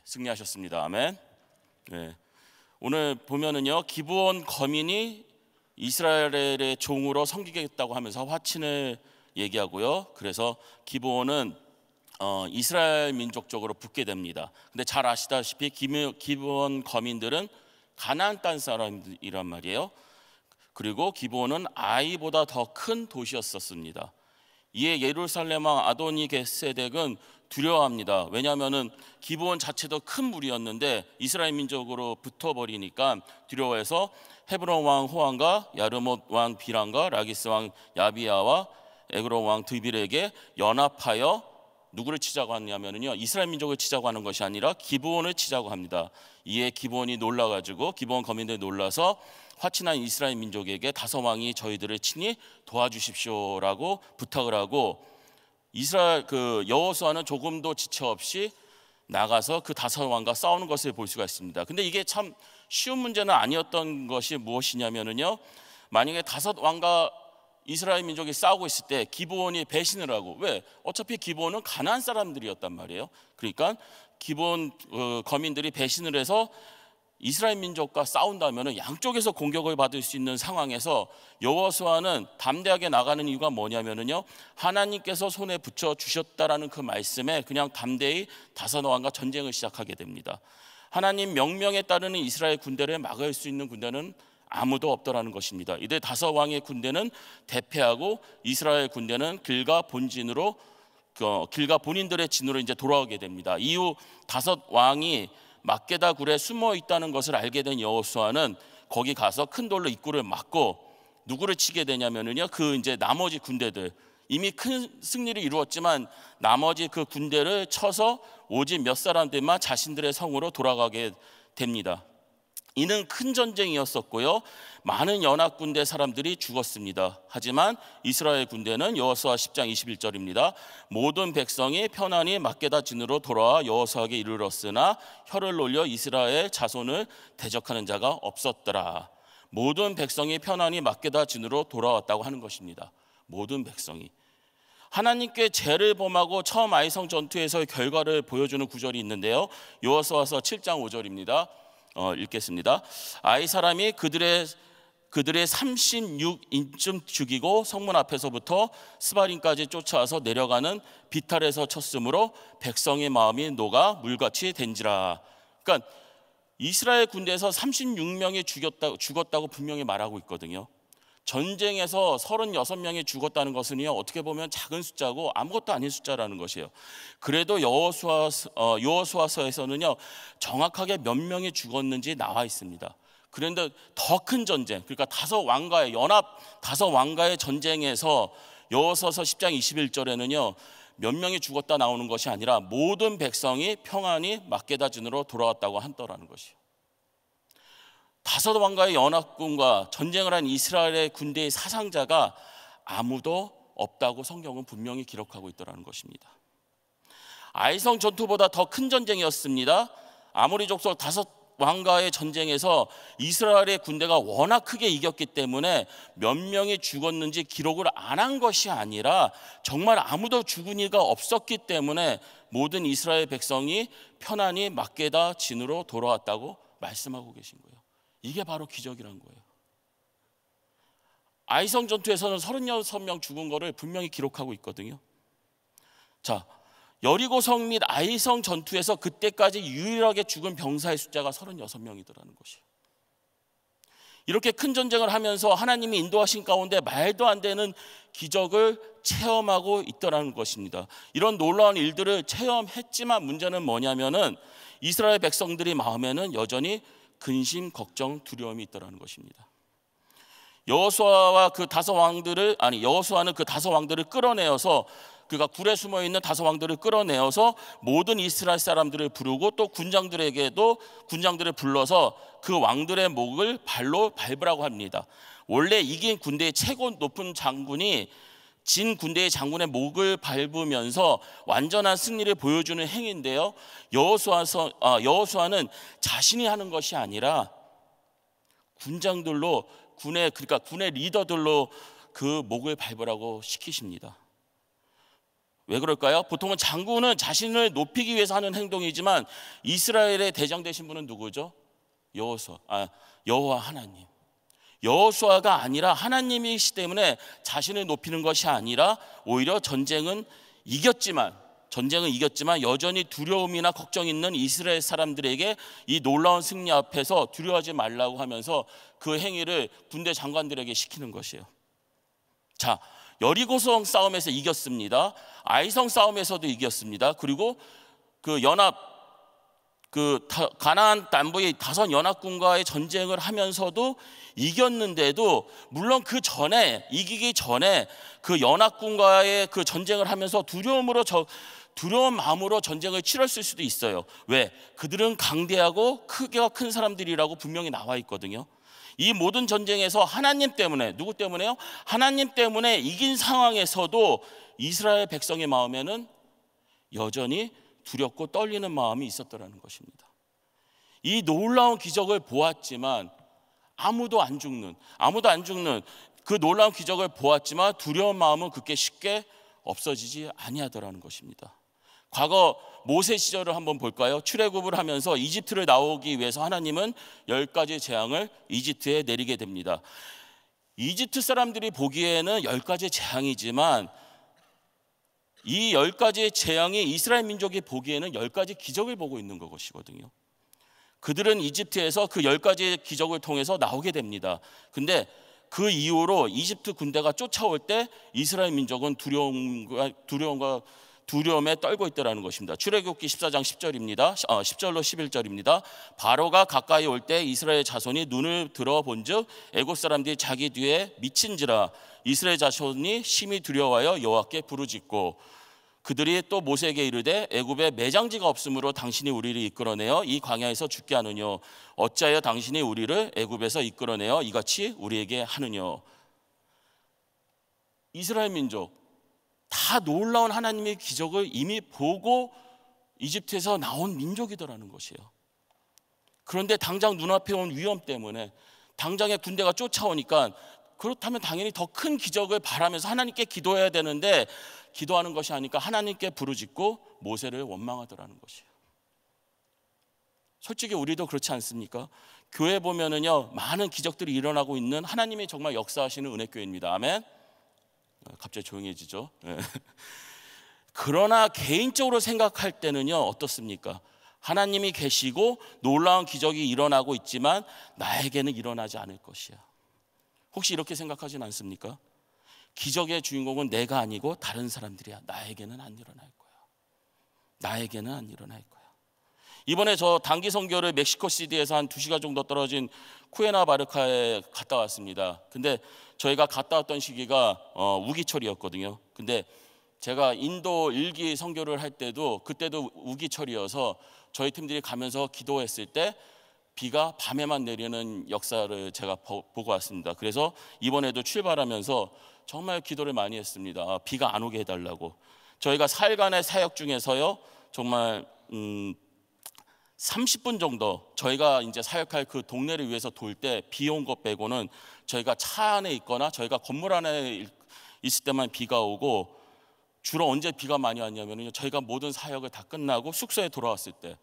승리하셨습니다. 아멘. 네. 오늘 보면은요, 기브온 거민이 이스라엘의 종으로 섬기겠다고 하면서 화친을 얘기하고요. 그래서 기브온은 이스라엘 민족 쪽으로 붙게 됩니다. 근데 잘 아시다시피 기브온 거민들은 가나안 땅 사람이란 말이에요. 그리고 기브온은 아이보다 더 큰 도시였었습니다. 이에 예루살렘 왕 아도니게세덱은 두려워합니다. 왜냐하면은 기브온 자체도 큰 무리였는데 이스라엘 민족으로 붙어버리니까 두려워해서 헤브론 왕 호함과 야르못 왕 비람과 라기스 왕 야비야와 에그론 왕 드빌에게 연합하여 누구를 치자고 하냐면요, 이스라엘 민족을 치자고 하는 것이 아니라 기브온을 치자고 합니다. 이에 기브온이 놀라가지고 기브온 거민들이 놀라서 화친한 이스라엘 민족에게 다섯 왕이 저희들을 친히 도와주십시오라고 부탁을 하고, 이스라엘 여호수아는 조금도 지체 없이 나가서 그 다섯 왕과 싸우는 것을 볼 수가 있습니다. 근데 이게 참 쉬운 문제는 아니었던 것이 무엇이냐면요, 만약에 다섯 왕과 이스라엘 민족이 싸우고 있을 때 기브온이 배신을 하고, 왜? 어차피 기브온은 가나안 사람들이었단 말이에요. 그러니까 기브온 거민들이 배신을 해서 이스라엘 민족과 싸운다면 양쪽에서 공격을 받을 수 있는 상황에서 여호수아는 담대하게 나가는 이유가 뭐냐면요, 하나님께서 손에 붙여 주셨다라는 그 말씀에 그냥 담대히 다섯 왕과 전쟁을 시작하게 됩니다. 하나님 명령에 따르는 이스라엘 군대를 막을 수 있는 군대는 아무도 없더라는 것입니다. 이들 다섯 왕의 군대는 대패하고 이스라엘 군대는 길가 본인들의 진으로 이제 돌아오게 됩니다. 이후 다섯 왕이 막게다 굴에 숨어 있다는 것을 알게 된 여호수아는 거기 가서 큰 돌로 입구를 막고 누구를 치게 되냐면요, 그 이제 나머지 군대들, 이미 큰 승리를 이루었지만 나머지 그 군대를 쳐서 오직 몇 사람들만 자신들의 성으로 돌아가게 됩니다. 이는 큰 전쟁이었었고요, 많은 연합군대 사람들이 죽었습니다. 하지만 이스라엘 군대는 여호수아 10장 21절입니다. 모든 백성이 편안히 막게다 진으로 돌아와 여호수아에게 이르렀으나 혀를 올려 이스라엘 자손을 대적하는 자가 없었더라. 모든 백성이 편안히 막게다 진으로 돌아왔다고 하는 것입니다. 모든 백성이 하나님께 죄를 범하고 처음 아이성 전투에서의 결과를 보여주는 구절이 있는데요, 여호수아서 7장 5절입니다. 읽겠습니다. 아이 사람이 그들의 36인쯤 죽이고 성문 앞에서부터 스바림까지 쫓아와서 내려가는 비탈에서 쳤으므로 백성의 마음이 녹아 물같이 된지라. 그러니까 이스라엘 군대에서 36명이 죽었다고 분명히 말하고 있거든요. 전쟁에서 36명이 죽었다는 것은요, 어떻게 보면 작은 숫자고 아무것도 아닌 숫자라는 것이에요. 그래도 여호수아서에서는요, 정확하게 몇 명이 죽었는지 나와 있습니다. 그런데 더 큰 전쟁, 그러니까 다섯 왕과의 전쟁에서 여호수아서 10장 21절에는요 몇 명이 죽었다 나오는 것이 아니라 모든 백성이 평안히 막게다 진으로 돌아왔다고 한다라는 것이에요. 다섯 왕과의 연합군과 전쟁을 한 이스라엘의 군대의 사상자가 아무도 없다고 성경은 분명히 기록하고 있더라는 것입니다. 아이성 전투보다 더 큰 전쟁이었습니다. 아모리 족속 다섯 왕과의 전쟁에서 이스라엘의 군대가 워낙 크게 이겼기 때문에 몇 명이 죽었는지 기록을 안 한 것이 아니라 정말 아무도 죽은 이가 없었기 때문에 모든 이스라엘 백성이 편안히 막게다 진으로 돌아왔다고 말씀하고 계신 거예요. 이게 바로 기적이란 거예요. 아이성 전투에서는 36명 죽은 거를 분명히 기록하고 있거든요. 자, 여리고성 및 아이성 전투에서 그때까지 유일하게 죽은 병사의 숫자가 36명이더라는 것이에요. 이렇게 큰 전쟁을 하면서 하나님이 인도하신 가운데 말도 안 되는 기적을 체험하고 있더라는 것입니다. 이런 놀라운 일들을 체험했지만 문제는 뭐냐면은 이스라엘 백성들의 마음에는 여전히 근심, 걱정, 두려움이 있더라는 것입니다. 여호수아는 그 다섯 왕들을 끌어내어서, 그가 굴에 숨어 있는 다섯 왕들을 끌어내어서 모든 이스라엘 사람들을 부르고 또 군장들을 불러서 그 왕들의 목을 발로 밟으라고 합니다. 원래 이긴 군대의 최고 높은 장군이 진 군대의 장군의 목을 밟으면서 완전한 승리를 보여주는 행위인데요, 여호수아는 자신이 하는 것이 아니라 군장들로 군의 리더들로 그 목을 밟으라고 시키십니다. 왜 그럴까요? 보통은 장군은 자신을 높이기 위해서 하는 행동이지만 이스라엘의 대장 되신 분은 누구죠? 여호와 하나님. 여호수아가 아니라 하나님이시기 때문에 자신을 높이는 것이 아니라 오히려 전쟁은 이겼지만 여전히 두려움이나 걱정이 있는 이스라엘 사람들에게 이 놀라운 승리 앞에서 두려워하지 말라고 하면서 그 행위를 군대 장관들에게 시키는 것이에요. 자, 여리고성 싸움에서 이겼습니다. 아이성 싸움에서도 이겼습니다. 그리고 가나안 남부의 다섯 연합군과의 전쟁을 하면서도 이겼는데도, 물론 그 전에, 이기기 전에 그 연합군과의 그 전쟁을 하면서 두려운 마음으로 전쟁을 치렀을 수도 있어요. 왜? 그들은 강대하고 크기가 큰 사람들이라고 분명히 나와 있거든요. 이 모든 전쟁에서 하나님 때문에, 누구 때문에요? 하나님 때문에 이긴 상황에서도 이스라엘 백성의 마음에는 여전히 두렵고 떨리는 마음이 있었더라는 것입니다. 이 놀라운 기적을 보았지만 아무도 안 죽는 그 놀라운 기적을 보았지만 두려운 마음은 그렇게 쉽게 없어지지 아니하더라는 것입니다. 과거 모세 시절을 한번 볼까요? 출애굽을 하면서 이집트를 나오기 위해서 하나님은 10가지 재앙을 이집트에 내리게 됩니다. 이집트 사람들이 보기에는 10가지 재앙이지만 이 10가지 재앙이 이스라엘 민족이 보기에는 10가지 기적을 보고 있는 것이거든요. 그들은 이집트에서 그 10가지 기적을 통해서 나오게 됩니다. 근데 그 이후로 이집트 군대가 쫓아올 때 이스라엘 민족은 두려움에 떨고 있다는 것입니다. 출애굽기 14장 10절입니다. 10절로 11절입니다. 바로가 가까이 올 때 이스라엘 자손이 눈을 들어 본즉 애굽 사람들이 자기 뒤에 미친지라 이스라엘 자손이 심히 두려워하여 여호와께 부르짖고 그들이 또 모세에게 이르되 애굽에 매장지가 없으므로 당신이 우리를 이끌어내어 이 광야에서 죽게 하느뇨 어찌하여 당신이 우리를 애굽에서 이끌어내어 이같이 우리에게 하느뇨. 이스라엘 민족 다 놀라운 하나님의 기적을 이미 보고 이집트에서 나온 민족이더라는 것이에요. 그런데 당장 눈앞에 온 위험 때문에 당장의 군대가 쫓아오니까 그렇다면 당연히 더 큰 기적을 바라면서 하나님께 기도해야 되는데 기도하는 것이 아니까 하나님께 부르짖고 모세를 원망하더라는 것이에요. 솔직히 우리도 그렇지 않습니까? 교회 보면은요 많은 기적들이 일어나고 있는 하나님이 정말 역사하시는 은혜교회입니다. 아멘. 갑자기 조용해지죠. 그러나 개인적으로 생각할 때는요 어떻습니까? 하나님이 계시고 놀라운 기적이 일어나고 있지만 나에게는 일어나지 않을 것이야. 혹시 이렇게 생각하진 않습니까? 기적의 주인공은 내가 아니고 다른 사람들이야. 나에게는 안 일어날 거야. 나에게는 안 일어날 거야. 이번에 저 단기 선교를 멕시코시티에서 한 2시간 정도 떨어진 쿠에나바르카에 갔다 왔습니다. 근데 저희가 갔다 왔던 시기가 우기철이었거든요. 근데 제가 인도 1기 선교를 할 때도 그때도 우기철이어서 저희 팀들이 가면서 기도했을 때 비가 밤에만 내리는 역사를 제가 보고 왔습니다. 그래서 이번에도 출발하면서 정말 기도를 많이 했습니다. 비가 안 오게 해달라고. 저희가 4일간의 사역 중에서요 정말 30분 정도 저희가 이제 사역할 그 동네를 위해서 돌 때 비 온 것 빼고는 저희가 차 안에 있거나 저희가 건물 안에 있을 때만 비가 오고, 주로 언제 비가 많이 왔냐면요 저희가 모든 사역을 다 끝나고 숙소에 돌아왔을 때,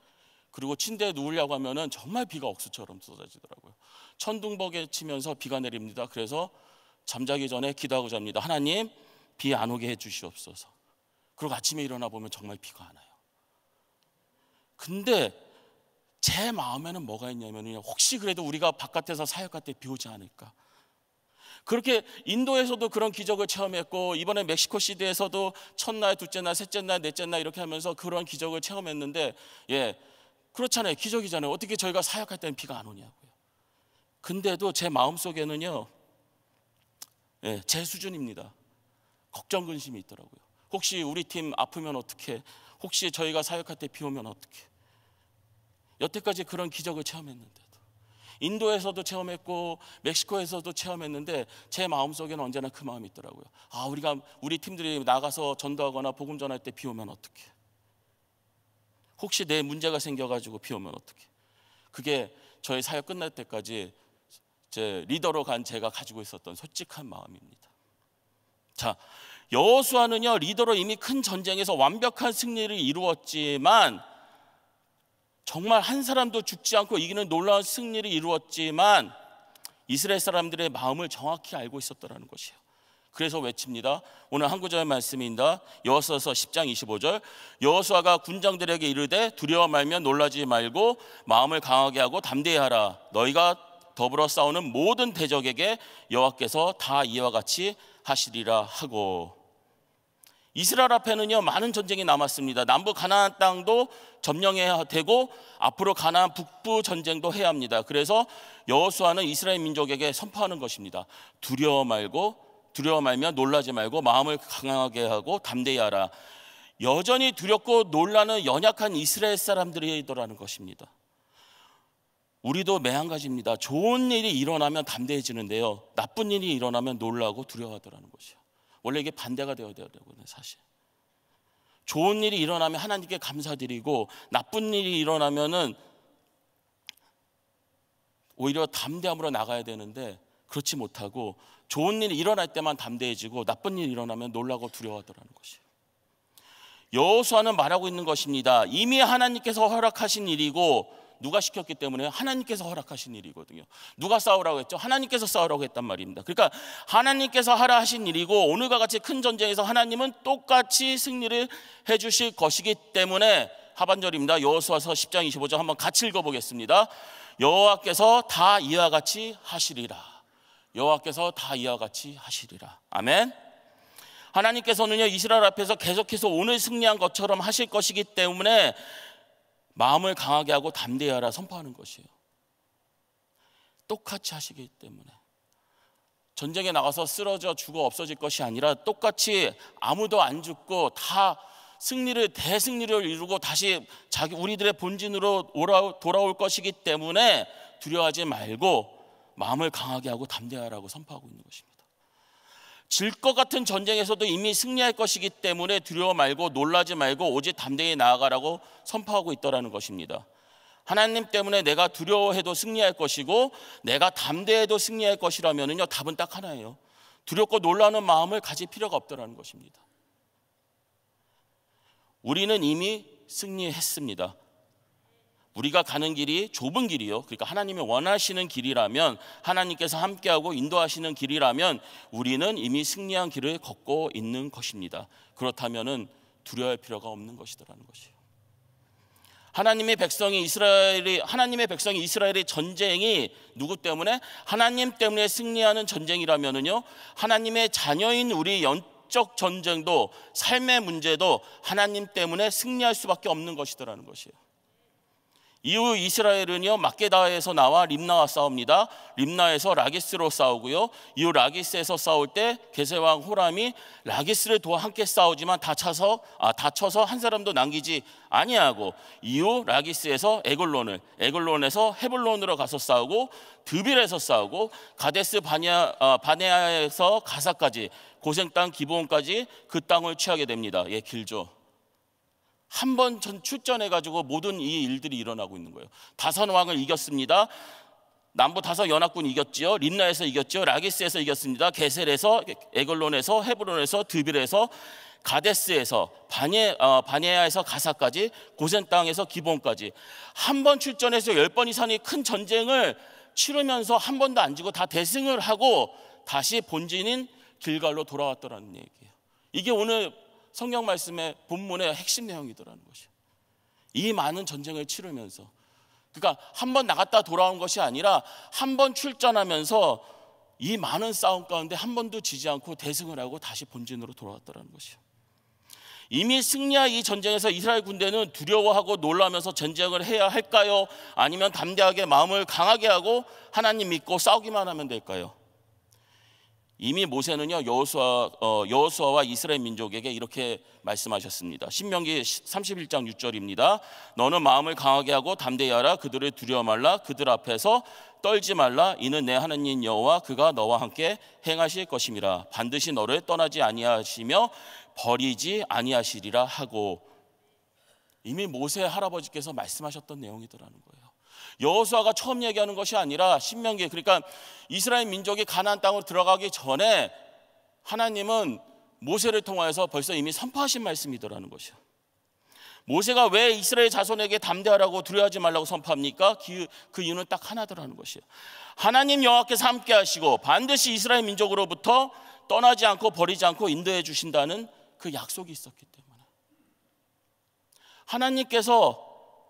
그리고 침대에 누우려고 하면은 정말 비가 억수처럼 쏟아지더라고요. 천둥번개 치면서 비가 내립니다. 그래서 잠자기 전에 기도하고 잡니다. 하나님 비 안 오게 해 주시옵소서. 그리고 아침에 일어나 보면 정말 비가 안 와요. 근데 제 마음에는 뭐가 있냐면요 혹시 그래도 우리가 바깥에서 사역할 때 비 오지 않을까. 그렇게 인도에서도 그런 기적을 체험했고 이번에 멕시코시티에서도 첫날, 둘째 날, 셋째 날, 넷째 날 이렇게 하면서 그런 기적을 체험했는데 그렇잖아요. 기적이잖아요. 어떻게 저희가 사역할 때는 비가 안 오냐고요. 근데도 제 마음속에는요 제 수준입니다. 걱정 근심이 있더라고요. 혹시 우리 팀 아프면 어떡해? 혹시 저희가 사역할 때 비 오면 어떡해? 여태까지 그런 기적을 체험했는데도, 인도에서도 체험했고 멕시코에서도 체험했는데 제 마음속에는 언제나 그 마음이 있더라고요. 우리 팀들이 나가서 전도하거나 복음 전할 때 비 오면 어떡해? 혹시 내 문제가 생겨가지고 비 오면 어떡해? 그게 저희 사역 끝날 때까지 제 리더로 간 제가 가지고 있었던 솔직한 마음입니다. 자, 여호수아는요 리더로 이미 큰 전쟁에서 완벽한 승리를 이루었지만, 정말 한 사람도 죽지 않고 이기는 놀라운 승리를 이루었지만 이스라엘 사람들의 마음을 정확히 알고 있었더라는 것이에요. 그래서 외칩니다. 오늘 한 구절의 말씀입니다. 여호수아서 10장 25절. 여호수아가 군장들에게 이르되 두려워 말며 놀라지 말고 마음을 강하게 하고 담대히 하라. 너희가 더불어 싸우는 모든 대적에게 여호와께서 다 이와 같이 하시리라 하고. 이스라엘 앞에는요 많은 전쟁이 남았습니다. 남부 가나안 땅도 점령해야 되고 앞으로 가나안 북부 전쟁도 해야 합니다. 그래서 여호수아는 이스라엘 민족에게 선포하는 것입니다. 두려워 말며 놀라지 말고 마음을 강하게 하고 담대히 하라. 여전히 두렵고 놀라는 연약한 이스라엘 사람들이더라는 것입니다. 우리도 매한가지입니다. 좋은 일이 일어나면 담대해지는데요, 나쁜 일이 일어나면 놀라고 두려워하더라는 것이에요. 원래 이게 반대가 되어야 되거든요. 사실 좋은 일이 일어나면 하나님께 감사드리고, 나쁜 일이 일어나면은 오히려 담대함으로 나가야 되는데 그렇지 못하고 좋은 일이 일어날 때만 담대해지고 나쁜 일이 일어나면 놀라고 두려워하더라는 것이에요. 여호수아는 말하고 있는 것입니다. 이미 하나님께서 허락하신 일이고, 누가 시켰기 때문에 하나님께서 허락하신 일이거든요. 누가 싸우라고 했죠? 하나님께서 싸우라고 했단 말입니다. 그러니까 하나님께서 하라 하신 일이고, 오늘과 같이 큰 전쟁에서 하나님은 똑같이 승리를 해주실 것이기 때문에, 하반절입니다. 여호수아서 10장 25절 한번 같이 읽어보겠습니다. 여호와께서 다 이와 같이 하시리라. 여호와께서 다 이와 같이 하시리라. 아멘. 하나님께서는요 이스라엘 앞에서 계속해서 오늘 승리한 것처럼 하실 것이기 때문에 마음을 강하게 하고 담대히 하라 선포하는 것이에요. 똑같이 하시기 때문에 전쟁에 나가서 쓰러져 죽어 없어질 것이 아니라 똑같이 아무도 안 죽고 다 대승리를 이루고 다시 우리들의 본진으로 돌아올 것이기 때문에 두려워하지 말고 마음을 강하게 하고 담대하라고 선포하고 있는 것입니다. 질 것 같은 전쟁에서도 이미 승리할 것이기 때문에 두려워 말고 놀라지 말고 오직 담대히 나아가라고 선포하고 있더라는 것입니다. 하나님 때문에 내가 두려워해도 승리할 것이고 내가 담대해도 승리할 것이라면요 답은 딱 하나예요. 두렵고 놀라는 마음을 가질 필요가 없더라는 것입니다. 우리는 이미 승리했습니다. 우리가 가는 길이 좁은 길이요, 그러니까 하나님이 원하시는 길이라면, 하나님께서 함께하고 인도하시는 길이라면 우리는 이미 승리한 길을 걷고 있는 것입니다. 그렇다면 두려워할 필요가 없는 것이더라는 것이에요. 하나님의 백성이 이스라엘의 전쟁이 누구 때문에? 하나님 때문에 승리하는 전쟁이라면요, 하나님의 자녀인 우리 영적 전쟁도, 삶의 문제도 하나님 때문에 승리할 수밖에 없는 것이더라는 것이에요. 이후 이스라엘은요 막게다에서 나와 림나와 싸웁니다. 림나에서 라기스로 싸우고요, 이후 라기스에서 싸울 때 게세왕 호람이 라기스를 도와 함께 싸우지만 다쳐서 한 사람도 남기지 아니하고, 이후 라기스에서 에글론에서 헤블론으로 가서 싸우고, 드빌에서 싸우고, 가데스 바네아에서 가사까지, 고생 땅 기브온까지 그 땅을 취하게 됩니다. 예, 길죠. 한 번 출전해가지고 모든 이 일들이 일어나고 있는 거예요. 다섯 왕을 이겼습니다. 남부 다섯 연합군 이겼지요. 림나에서 이겼지요. 라기스에서 이겼습니다. 게셀에서, 에글론에서, 헤브론에서, 드빌에서, 가데스에서, 바네아에서 가사까지, 고센 땅에서 기본까지 한 번 출전해서 10번 이상의 큰 전쟁을 치르면서 한 번도 안 지고 다 대승을 하고 다시 본진인 길갈로 돌아왔더라는 얘기예요. 이게 오늘 성경 말씀의 본문의 핵심 내용이더라는 것이에요. 이 많은 전쟁을 치르면서, 그러니까 한 번 나갔다 돌아온 것이 아니라 한 번 출전하면서 이 많은 싸움 가운데 한 번도 지지 않고 대승을 하고 다시 본진으로 돌아왔더라는 것이에요. 이미 승리한 이 전쟁에서 이스라엘 군대는 두려워하고 놀라면서 전쟁을 해야 할까요? 아니면 담대하게 마음을 강하게 하고 하나님 믿고 싸우기만 하면 될까요? 이미 모세는요 여호수아와 이스라엘 민족에게 이렇게 말씀하셨습니다. 신명기 31장 6절입니다. 너는 마음을 강하게 하고 담대히 하라. 그들을 두려워 말라. 그들 앞에서 떨지 말라. 이는 내 하나님 여호와 그가 너와 함께 행하실 것임이라. 반드시 너를 떠나지 아니하시며 버리지 아니하시리라 하고, 이미 모세 할아버지께서 말씀하셨던 내용이더라는 거예요. 여호수아가 처음 얘기하는 것이 아니라 신명기, 그러니까 이스라엘 민족이 가나안 땅으로 들어가기 전에 하나님은 모세를 통하여서 벌써 이미 선포하신 말씀이더라는 것이요. 모세가 왜 이스라엘 자손에게 담대하라고 두려워하지 말라고 선포합니까? 그 이유는 딱 하나더라는 것이요. 하나님 여호와께서 함께 하시고 반드시 이스라엘 민족으로부터 떠나지 않고 버리지 않고 인도해 주신다는 그 약속이 있었기 때문에, 하나님께서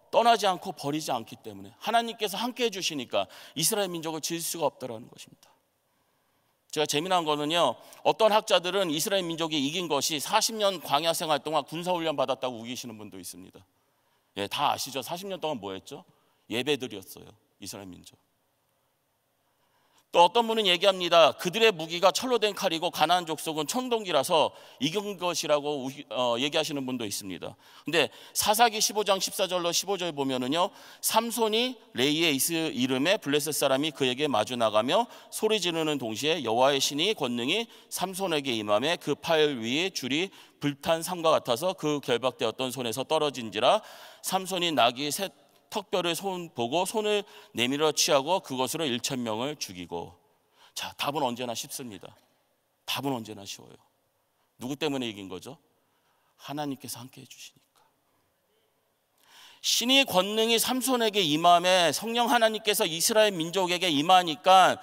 떠나지 않고 버리지 않기 때문에, 하나님께서 함께 해주시니까 이스라엘 민족을 질 수가 없다라는 것입니다. 제가 재미난 거는요, 어떤 학자들은 이스라엘 민족이 이긴 것이 40년 광야 생활 동안 군사훈련 받았다고 우기시는 분도 있습니다. 예, 다 아시죠? 40년 동안 뭐 했죠? 예배드렸어요, 이스라엘 민족. 또 어떤 분은 얘기합니다. 그들의 무기가 철로 된 칼이고 가나안 족속은 청동기라서 이긴 것이라고 얘기하시는 분도 있습니다. 근데 사사기 15장 14절로 15절 보면은요, 삼손이 레이의 이름의 블레셋 사람이 그에게 마주 나가며 소리 지르는 동시에 여호와의 신이 권능이 삼손에게 임하매 그 팔 위에 줄이 불탄 삼과 같아서 그 결박되었던 손에서 떨어진지라. 삼손이 나귀 셋 턱뼈를 보고 손을 내밀어 취하고 그것으로 1,000명을 죽이고. 자, 답은 언제나 쉽습니다. 답은 언제나 쉬워요. 누구 때문에 이긴 거죠? 하나님께서 함께 해주시니까. 신의 권능이 삼손에게 임함에 성령 하나님께서 이스라엘 민족에게 임하니까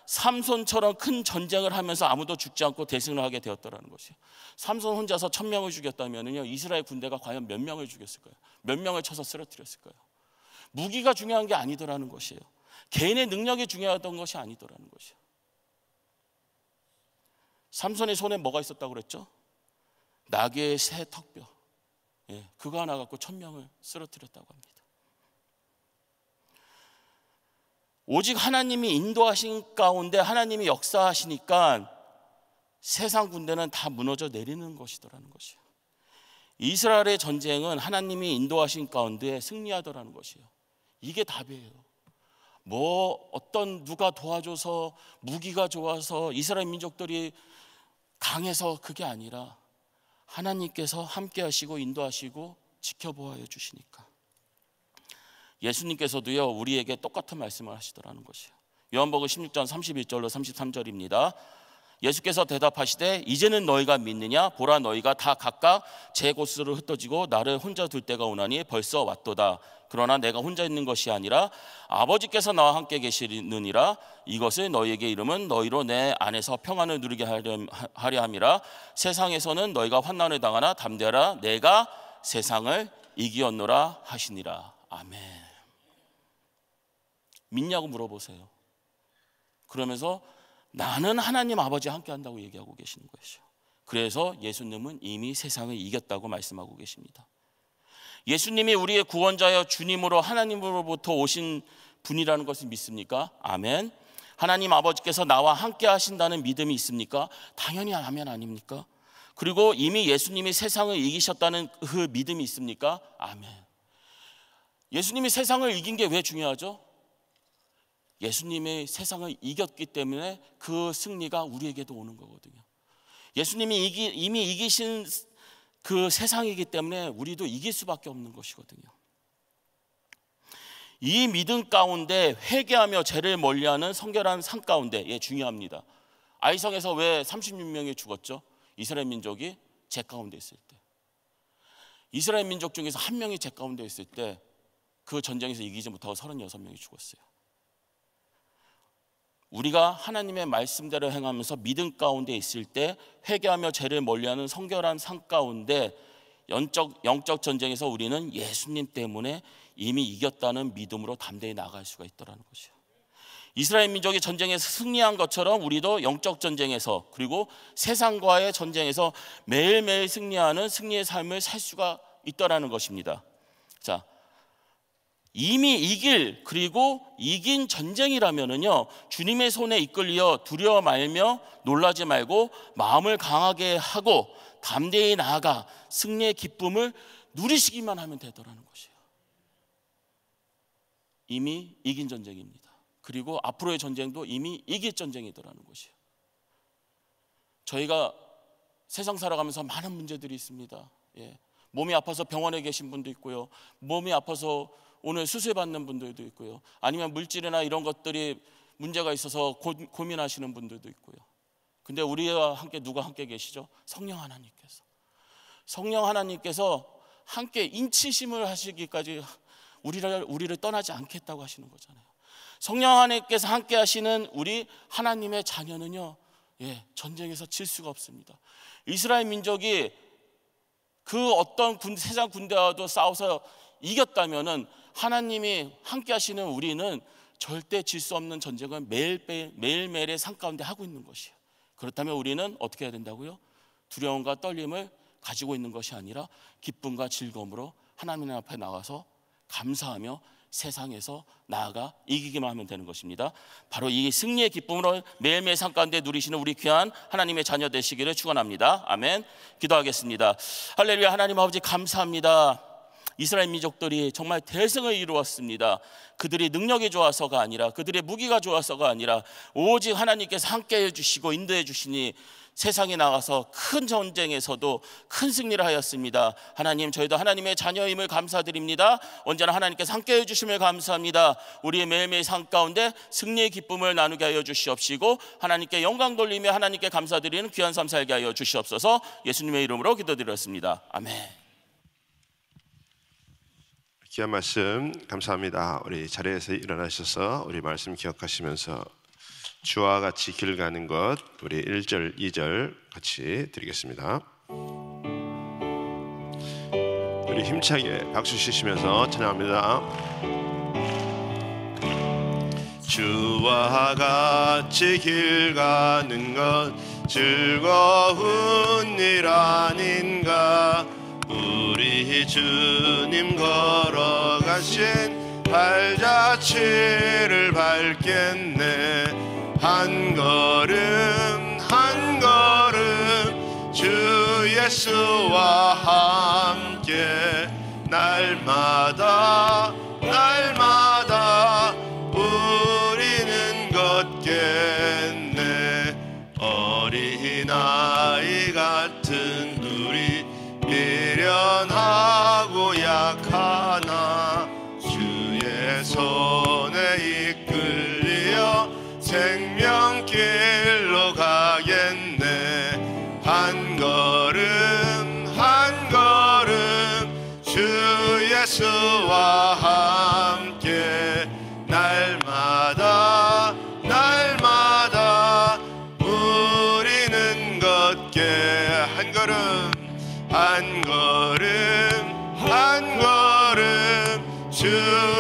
삼손처럼 큰 전쟁을 하면서 아무도 죽지 않고 대승을 하게 되었다는 것이에요. 삼손 혼자서 1,000명을 죽였다면요, 이스라엘 군대가 과연 몇 명을 죽였을까요? 몇 명을 쳐서 쓰러뜨렸을까요? 무기가 중요한 게 아니더라는 것이에요. 개인의 능력이 중요했던 것이 아니더라는 것이에요. 삼손의 손에 뭐가 있었다고 그랬죠? 나귀의 새 턱뼈. 예, 그거 하나 갖고 1,000명을 쓰러뜨렸다고 합니다. 오직 하나님이 인도하신 가운데 하나님이 역사하시니까 세상 군대는 다 무너져 내리는 것이더라는 것이에요. 이스라엘의 전쟁은 하나님이 인도하신 가운데 승리하더라는 것이에요. 이게 답이에요. 뭐 어떤 누가 도와줘서 무기가 좋아서 이스라엘 민족들이 강해서 그게 아니라 하나님께서 함께 하시고 인도하시고 지켜보아 주시니까. 예수님께서도요, 우리에게 똑같은 말씀을 하시더라는 것이에요. 요한복음 16장 31절로 33절입니다. 예수께서 대답하시되 이제는 너희가 믿느냐? 보라, 너희가 다 각각 제 곳으로 흩어지고 나를 혼자 둘 때가 오나니 벌써 왔도다. 그러나 내가 혼자 있는 것이 아니라 아버지께서 나와 함께 계시느니라. 이것을 너희에게 이름은 너희로 내 안에서 평안을 누리게 하려 함이라. 세상에서는 너희가 환난을 당하나 담대하라. 내가 세상을 이기었노라 하시니라. 아멘. 믿냐고 물어보세요. 그러면서 나는 하나님 아버지와 함께 한다고 얘기하고 계시는 것이죠. 그래서 예수님은 이미 세상을 이겼다고 말씀하고 계십니다. 예수님이 우리의 구원자여 주님으로 하나님으로부터 오신 분이라는 것을 믿습니까? 아멘. 하나님 아버지께서 나와 함께 하신다는 믿음이 있습니까? 당연히 아멘 아닙니까? 그리고 이미 예수님이 세상을 이기셨다는 그 믿음이 있습니까? 아멘. 예수님이 세상을 이긴 게 왜 중요하죠? 예수님이 세상을 이겼기 때문에 그 승리가 우리에게도 오는 거거든요. 예수님이 이미 이기신 그 세상이기 때문에 우리도 이길 수밖에 없는 것이거든요. 이 믿음 가운데 회개하며 죄를 멀리하는 성결한 삶 가운데, 예, 중요합니다. 아이성에서 왜 36명이 죽었죠? 이스라엘 민족이 죄 가운데 있을 때. 이스라엘 민족 중에서 한 명이 죄 가운데 있을 때 그 전쟁에서 이기지 못하고 36명이 죽었어요. 우리가 하나님의 말씀대로 행하면서 믿음 가운데 있을 때 회개하며 죄를 멀리하는 성결한 삶 가운데 영적 전쟁에서 우리는 예수님 때문에 이미 이겼다는 믿음으로 담대히 나아갈 수가 있더라는 것이에요. 이스라엘 민족이 전쟁에서 승리한 것처럼 우리도 영적 전쟁에서, 그리고 세상과의 전쟁에서 매일매일 승리하는 승리의 삶을 살 수가 있더라는 것입니다. 자, 이미 그리고 이긴 전쟁이라면은요, 주님의 손에 이끌려 두려워 말며 놀라지 말고 마음을 강하게 하고 담대히 나아가 승리의 기쁨을 누리시기만 하면 되더라는 것이에요. 이미 이긴 전쟁입니다. 그리고 앞으로의 전쟁도 이미 이길 전쟁이더라는 것이에요. 저희가 세상 살아가면서 많은 문제들이 있습니다. 예. 몸이 아파서 병원에 계신 분도 있고요, 몸이 아파서 오늘 수술받는 분들도 있고요, 아니면 물질이나 이런 것들이 문제가 있어서 고민하시는 분들도 있고요. 근데 우리와 함께 누가 함께 계시죠? 성령 하나님께서. 성령 하나님께서 함께 인치심을 하시기까지 우리를 떠나지 않겠다고 하시는 거잖아요. 성령 하나님께서 함께 하시는 우리 하나님의 자녀는요, 전쟁에서 질 수가 없습니다. 이스라엘 민족이 그 어떤 세상 군대와도 싸워서 이겼다면은 하나님이 함께 하시는 우리는 절대 질 수 없는 전쟁을 매일매일의 삶 가운데 하고 있는 것이에요. 그렇다면 우리는 어떻게 해야 된다고요? 두려움과 떨림을 가지고 있는 것이 아니라 기쁨과 즐거움으로 하나님 앞에 나가서 감사하며 세상에서 나아가 이기기만 하면 되는 것입니다. 바로 이 승리의 기쁨으로 매일매일 삶 가운데 누리시는 우리 귀한 하나님의 자녀 되시기를 축원합니다. 아멘. 기도하겠습니다. 할렐루야. 하나님 아버지 감사합니다. 이스라엘 민족들이 정말 대승을 이루었습니다. 그들이 능력이 좋아서가 아니라, 그들의 무기가 좋아서가 아니라 오직 하나님께서 함께 해주시고 인도해 주시니 세상에 나가서 큰 전쟁에서도 큰 승리를 하였습니다. 하나님, 저희도 하나님의 자녀임을 감사드립니다. 언제나 하나님께서 함께 해주심을 감사합니다. 우리의 매일매일 삶 가운데 승리의 기쁨을 나누게 하여 주시옵시고 하나님께 영광 돌리며 하나님께 감사드리는 귀한 삶 살게 하여 주시옵소서. 예수님의 이름으로 기도드렸습니다. 아멘. 귀한 말씀 감사합니다. 우리 자리에서 일어나셔서 우리 말씀 기억하시면서 주와 같이 길 가는 것, 우리 1절, 2절 같이 드리겠습니다. 우리 힘차게 박수 치시면서 찬양합니다. 주와 같이 길 가는 것 즐거운 일 아닌가. 우리 주님 걸어가신 발자취를 밟겠네. 한 걸음 한 걸음 주 예수와 함께 날마다 날마다 우리는 걷겠네. 어린아이 같은 우리 미련하고 약하나 주의 손에 이끌려 생명길로 가겠네. 한 걸음 한 걸음 주 예수와 함께 날마다 날마다 우리는 걷게. 한 걸음 한 걸음 한 걸음 주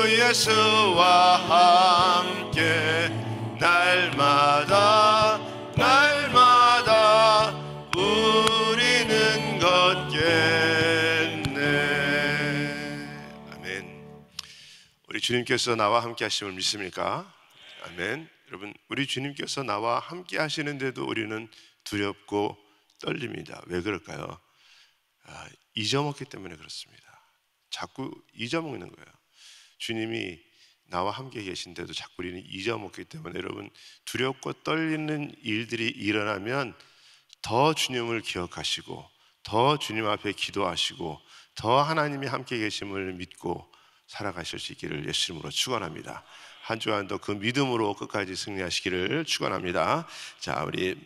예수와 함께 날마다 날마다 우리는 걷겠네. 아멘. 우리 주님께서 나와 함께 하심을 믿습니까? 아멘. 여러분, 우리 주님께서 나와 함께 하시는데도 우리는 두렵고 떨립니다. 왜 그럴까요? 잊어먹기 때문에 그렇습니다. 자꾸 잊어먹는 거예요. 주님이 나와 함께 계신데도 자꾸 우리는 잊어먹기 때문에 여러분, 두렵고 떨리는 일들이 일어나면 더 주님을 기억하시고 더 주님 앞에 기도하시고 더 하나님이 함께 계심을 믿고 살아가실 수 있기를 예수님으로 축원합니다. 한 주간도 그 믿음으로 끝까지 승리하시기를 축원합니다. 자, 우리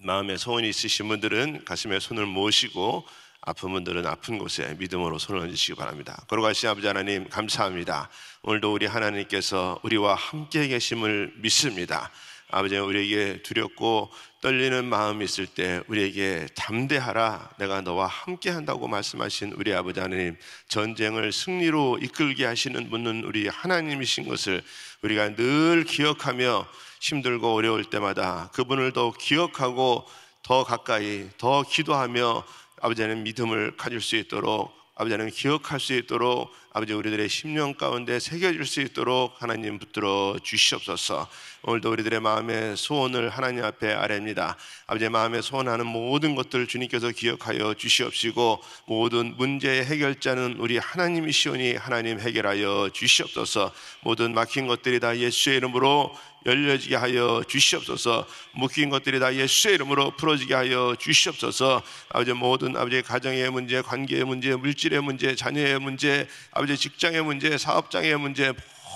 마음에 소원이 있으신 분들은 가슴에 손을 모시고 아픈 분들은 아픈 곳에 믿음으로 손을 얹으시기 바랍니다. 걸어가신 아버지 하나님 감사합니다. 오늘도 우리 하나님께서 우리와 함께 계심을 믿습니다. 아버지, 우리에게 두렵고 떨리는 마음이 있을 때 우리에게 담대하라, 내가 너와 함께 한다고 말씀하신 우리 아버지 하나님, 전쟁을 승리로 이끌게 하시는 분은 우리 하나님이신 것을 우리가 늘 기억하며 힘들고 어려울 때마다 그분을 더 기억하고 더 가까이 더 기도하며 아버지는 믿음을 가질 수 있도록, 아버지는 기억할 수 있도록, 아버지 우리들의 심령 가운데 새겨질 수 있도록 하나님 붙들어 주시옵소서. 오늘도 우리들의 마음의 소원을 하나님 앞에 아뢰입니다. 아버지의 마음에 소원하는 모든 것들을 주님께서 기억하여 주시옵시고, 모든 문제의 해결자는 우리 하나님이시오니 하나님 해결하여 주시옵소서. 모든 막힌 것들이 다 예수의 이름으로 열려지게 하여 주시옵소서. 묶인 것들이 다 예수의 이름으로 풀어지게 하여 주시옵소서. 아버지, 모든 아버지 가정의 문제, 관계의 문제, 물질의 문제, 자녀의 문제, 아버지 직장의 문제, 사업장의 문제,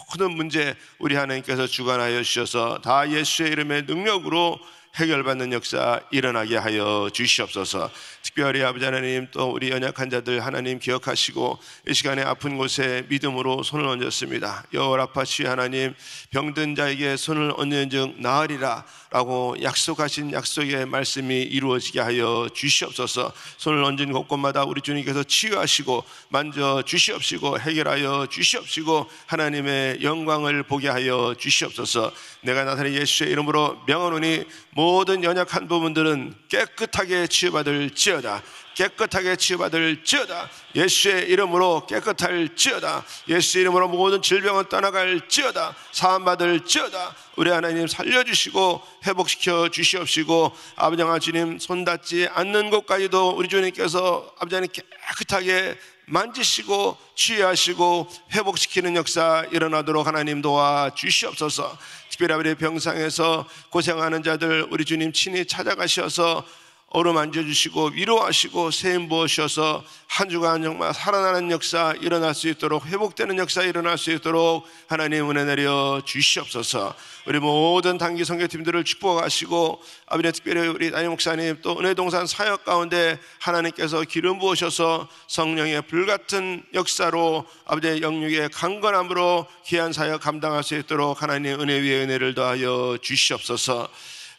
모든 문제 우리 하나님께서 주관하여 주셔서 다 예수의 이름의 능력으로 해결받는 역사 일어나게 하여 주시옵소서. 특별히 아버지 하나님, 또 우리 연약한 자들 하나님 기억하시고 이 시간에 아픈 곳에 믿음으로 손을 얹었습니다. 여호라파시 하나님, 병든 자에게 손을 얹는 즉 나으리라 라고 약속하신 약속의 말씀이 이루어지게 하여 주시옵소서. 손을 얹은 곳곳마다 우리 주님께서 치유하시고 만져 주시옵시고 해결하여 주시옵시고 하나님의 영광을 보게 하여 주시옵소서. 내가 나사렛 예수의 이름으로 명하노니 모든 연약한 부분들은 깨끗하게 치유받을지어다. 깨끗하게 치유받을지어다. 예수의 이름으로 깨끗할지어다. 예수의 이름으로 모든 질병은 떠나갈지어다. 사함받을지어다. 우리 하나님 살려주시고 회복시켜 주시옵시고 아버지 주님, 손 닿지 않는 곳까지도 우리 주님께서 아버지 하나님 깨끗하게 만지시고 치유하시고 회복시키는 역사 일어나도록 하나님 도와 주시옵소서. 특별히 아버지 병상에서 고생하는 자들 우리 주님 친히 찾아가셔서 어루만져 주시고 위로하시고 세임 부으셔서 한 주간 정말 살아나는 역사 일어날 수 있도록, 회복되는 역사 일어날 수 있도록 하나님 은혜 내려 주시옵소서. 우리 모든 단기 선교팀들을 축복하시고 아버지, 특별히 우리 담임 목사님 또 은혜동산 사역 가운데 하나님께서 기름 부으셔서 성령의 불같은 역사로 아버지의 영육의 강건함으로 귀한 사역 감당할 수 있도록 하나님 은혜 위에 은혜를 더하여 주시옵소서.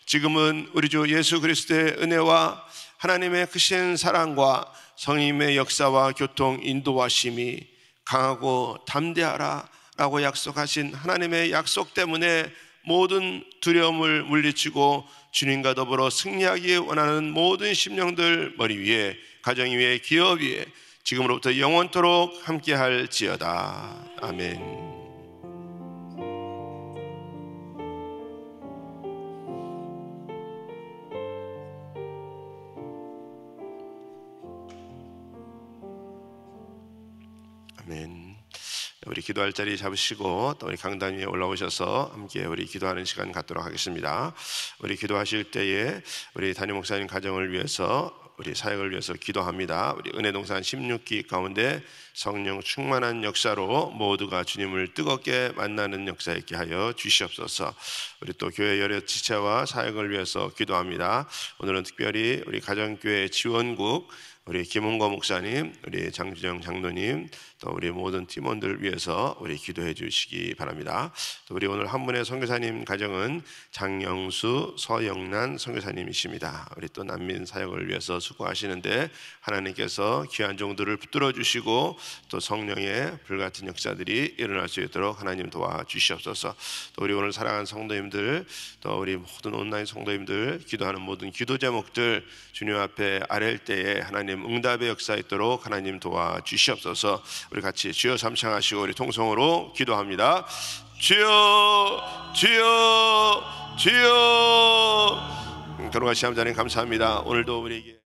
지금은 우리 주 예수 그리스도의 은혜와 하나님의 크신 사랑과 성령의 역사와 교통 인도하심이 강하고 담대하라 라고 약속하신 하나님의 약속 때문에 모든 두려움을 물리치고 주님과 더불어 승리하기 원하는 모든 심령들 머리 위에, 가정 위에, 기업 위에 지금으로부터 영원토록 함께할지어다. 아멘. 아멘. 우리 기도할 자리 잡으시고 또 우리 강단 위에 올라오셔서 함께 우리 기도하는 시간 갖도록 하겠습니다. 우리 기도하실 때에 우리 담임 목사님 가정을 위해서, 우리 사역을 위해서 기도합니다. 우리 은혜동산 16기 가운데 성령 충만한 역사로 모두가 주님을 뜨겁게 만나는 역사 있게 하여 주시옵소서. 우리 또 교회 여러 지체와 사역을 위해서 기도합니다. 오늘은 특별히 우리 가정교회 지원국 우리 김은거 목사님, 우리 장주정 장로님, 또 우리 모든 팀원들 위해서 우리 기도해 주시기 바랍니다. 또 우리 오늘 한 분의 선교사님 가정은 장영수, 서영란 선교사님이십니다. 우리 또 난민 사역을 위해서 수고하시는데 하나님께서 귀한 종들을 붙들어 주시고 또 성령의 불같은 역사들이 일어날 수 있도록 하나님 도와 주시옵소서. 또 우리 오늘 사랑하는 성도님들, 또 우리 모든 온라인 성도님들 기도하는 모든 기도 제목들 주님 앞에 아랠 때에 하나님 응답의 역사 있도록 하나님 도와 주시옵소서. 우리 같이 주여 삼창하시고 우리 통성으로 기도합니다. 주여, 주여, 주여. 돌아가신 하나님 감사합니다. 오늘도 우리에게